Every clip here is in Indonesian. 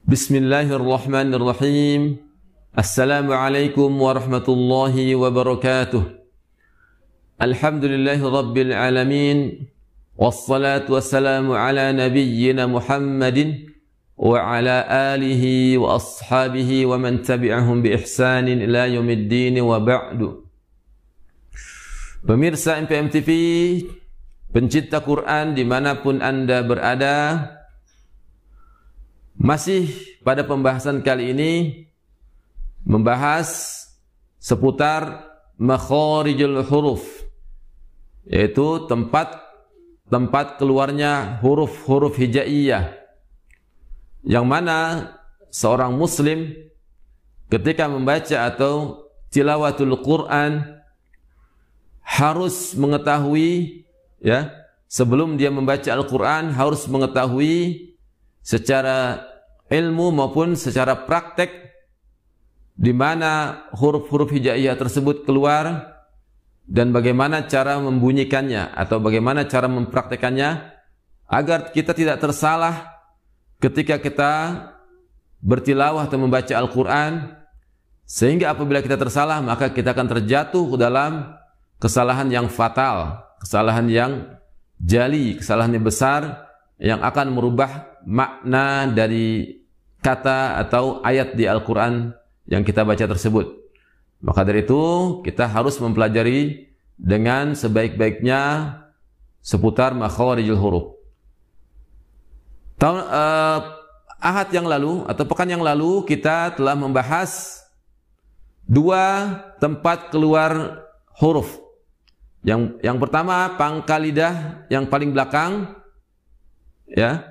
Bismillahirrahmanirrahim. Assalamualaikum warahmatullahi wabarakatuh. Alhamdulillahi rabbil alamin. Wassalatu wassalamu ala nabiyyina Muhammadin wa ala alihi wa ashabihi wa man tabi'ahum bi ihsanin ila yaumiddin wa ba'du. Pemirsa MPM TV, pencinta Quran dimanapun Anda berada, masih pada pembahasan kali ini membahas seputar makharijul huruf, yaitu tempat keluarnya huruf-huruf hijaiyah, yang mana seorang muslim ketika membaca atau tilawatul Quran harus mengetahui, ya, sebelum dia membaca Al-Quran harus mengetahui secara ilmu maupun secara praktek di mana huruf-huruf hijaiyah tersebut keluar dan bagaimana cara membunyikannya atau bagaimana cara mempraktekannya agar kita tidak tersalah ketika kita bertilawah atau membaca Al-Quran, sehingga apabila kita tersalah maka kita akan terjatuh ke dalam kesalahan yang fatal, kesalahan yang jali, kesalahan yang besar yang akan merubah makna dari kata atau ayat di Al-Quran yang kita baca tersebut. Maka dari itu kita harus mempelajari dengan sebaik-baiknya seputar makharijul huruf. Ahad yang lalu atau pekan yang lalu kita telah membahas dua tempat keluar huruf. Yang pertama pangkal lidah yang paling belakang, ya,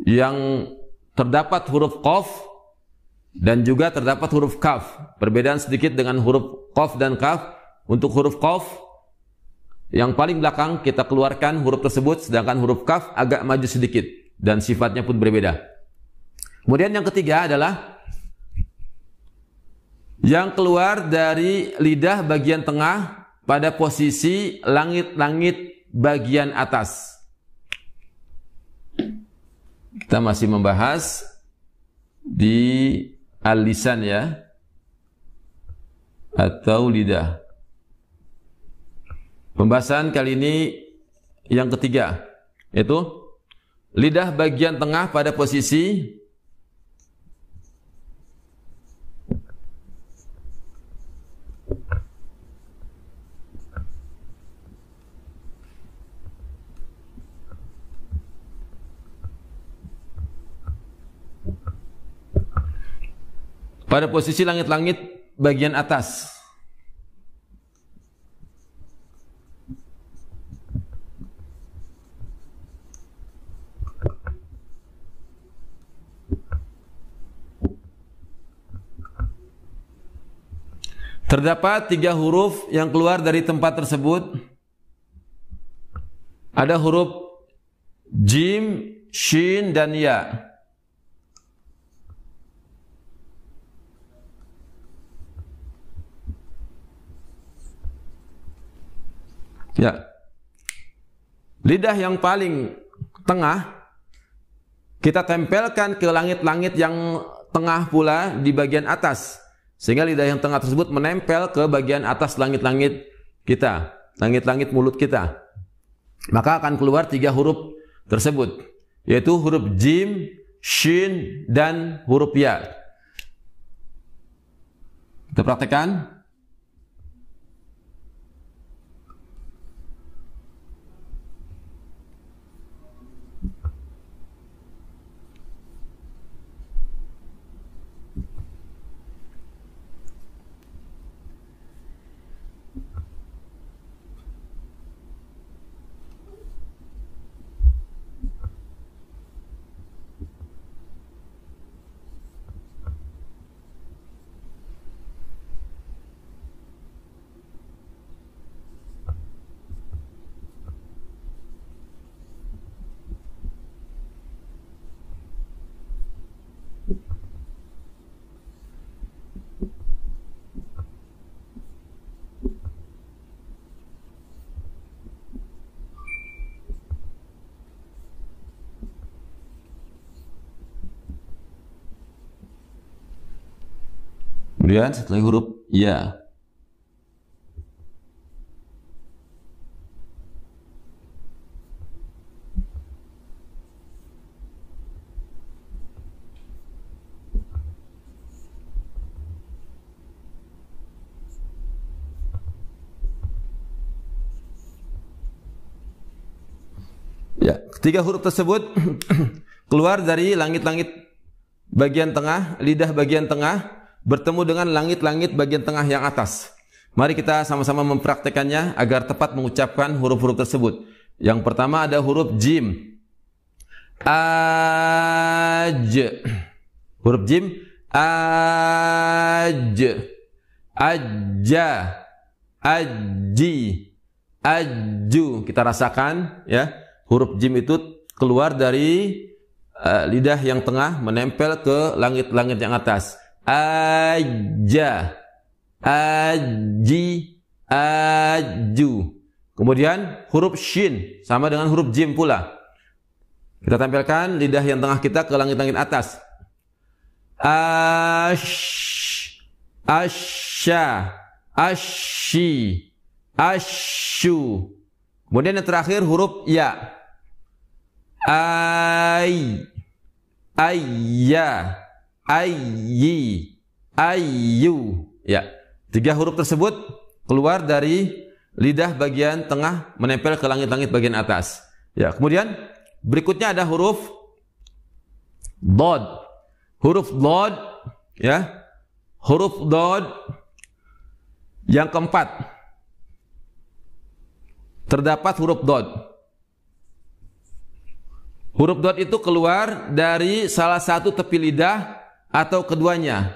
yang terdapat huruf qaf dan juga terdapat huruf kaf. Perbedaan sedikit dengan huruf qaf dan kaf. Untuk huruf qaf yang paling belakang kita keluarkan huruf tersebut, sedangkan huruf kaf agak maju sedikit dan sifatnya pun berbeda. Kemudian yang ketiga adalah yang keluar dari lidah bagian tengah pada posisi langit-langit bagian atas. Kita masih membahas di al-lisan, ya, atau lidah. Pembahasan kali ini yang ketiga, yaitu lidah bagian tengah pada posisi langit-langit bagian atas. Terdapat tiga huruf yang keluar dari tempat tersebut. Ada huruf jim, shin, dan ya. Ya, lidah yang paling tengah kita tempelkan ke langit-langit yang tengah pula di bagian atas, sehingga lidah yang tengah tersebut menempel ke bagian atas langit-langit kita, langit-langit mulut kita. Maka akan keluar tiga huruf tersebut, yaitu huruf jim, shin, dan huruf ya. Kita praktekkan. Kemudian setelah huruf ya. Ya, ketiga huruf tersebut keluar dari langit-langit bagian tengah, lidah bagian tengah, bertemu dengan langit-langit bagian tengah yang atas. Mari kita sama-sama mempraktekannya agar tepat mengucapkan huruf-huruf tersebut. Yang pertama ada huruf jim. Aj. Huruf jim. Aj. Ajja. Aji. Aju. Kita rasakan ya. Huruf jim itu keluar dari lidah yang tengah menempel ke langit-langit yang atas. Aja, aji, aju. Kemudian huruf shin sama dengan huruf jim pula. Kita tempelkan lidah yang tengah kita ke langit-langit atas. Ash, asya, ashi, ashu. Kemudian yang terakhir huruf ya. Ai, ayya, ayyi, ayyu. Ya, tiga huruf tersebut keluar dari lidah bagian tengah menempel ke langit-langit bagian atas. Ya, kemudian berikutnya ada huruf dod. Huruf dod, ya, huruf dod yang keempat. Terdapat huruf dod. Huruf dod itu keluar dari salah satu tepi lidah atau keduanya.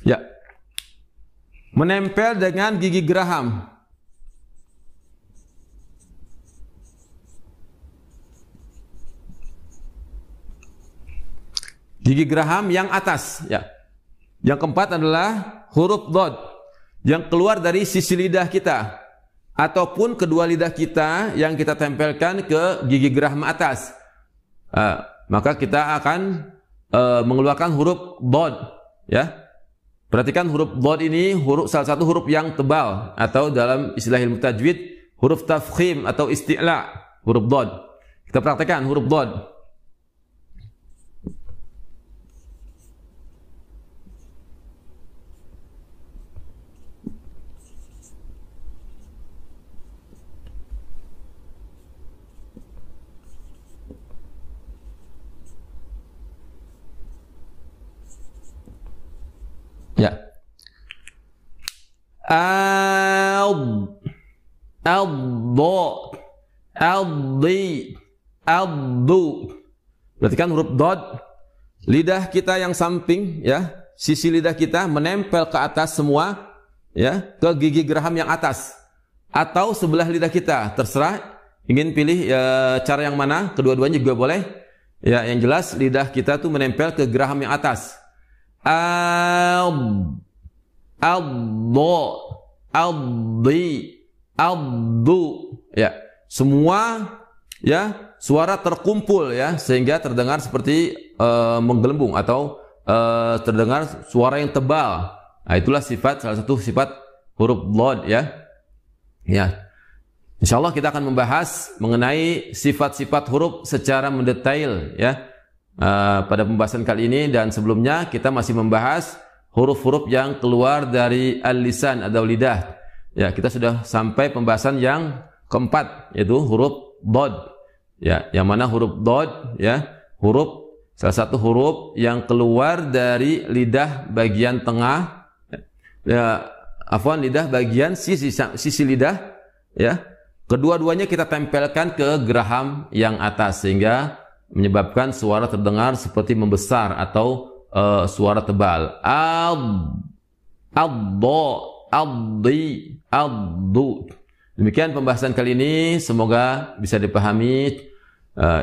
Ya. Menempel dengan gigi geraham. Gigi geraham yang atas, ya. Yang keempat adalah huruf dod yang keluar dari sisi lidah kita ataupun kedua lidah kita yang kita tempelkan ke gigi geraham atas. Maka kita akan mengeluarkan huruf dod, ya. Perhatikan huruf dod ini salah satu huruf yang tebal atau dalam istilah ilmu tajwid huruf tafkhim atau isti'la, huruf dod. Kita praktekkan huruf dod. Ya. Ad, addo, addi, addu. Perhatikan huruf dod. Lidah kita yang samping, ya, sisi lidah kita menempel ke atas semua, ya, ke gigi geraham yang atas atau sebelah lidah kita. Terserah ingin pilih cara yang mana. Kedua-duanya juga boleh. Ya, yang jelas lidah kita tuh menempel ke geraham yang atas. Ad, addo, addi, addu. Ya, semua ya suara terkumpul ya sehingga terdengar seperti menggelembung atau terdengar suara yang tebal. Nah, itulah salah satu sifat huruf dod ya. Ya. Insyaallah kita akan membahas mengenai sifat-sifat huruf secara mendetail ya. Pada pembahasan kali ini dan sebelumnya kita masih membahas huruf-huruf yang keluar dari al-lisan atau lidah. Ya, kita sudah sampai pembahasan yang keempat yaitu huruf dod. Ya, yang mana huruf dod ya, salah satu huruf yang keluar dari lidah bagian tengah. Ya, lidah bagian sisi lidah ya. Kedua-duanya kita tempelkan ke geraham yang atas sehingga menyebabkan suara terdengar seperti membesar atau suara tebal. Addo, addi, addu. Demikian pembahasan kali ini, semoga bisa dipahami.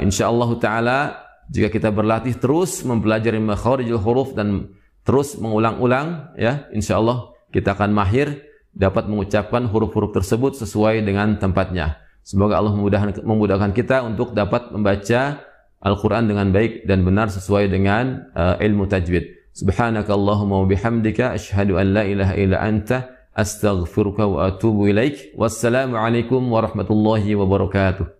Insyaallah taala jika kita berlatih terus mempelajari makharijul huruf dan terus mengulang-ulang, ya, insyaallah kita akan mahir dapat mengucapkan huruf-huruf tersebut sesuai dengan tempatnya. Semoga Allah memudahkan kita untuk dapat membaca Al-Quran dengan baik dan benar sesuai dengan ilmu tajwid. Subhanakallahumma wa bihamdika asyhadu an la ilaha illa anta astaghfiruka wa atubu ilaik. Wassalamu alaikum warahmatullahi wabarakatuh.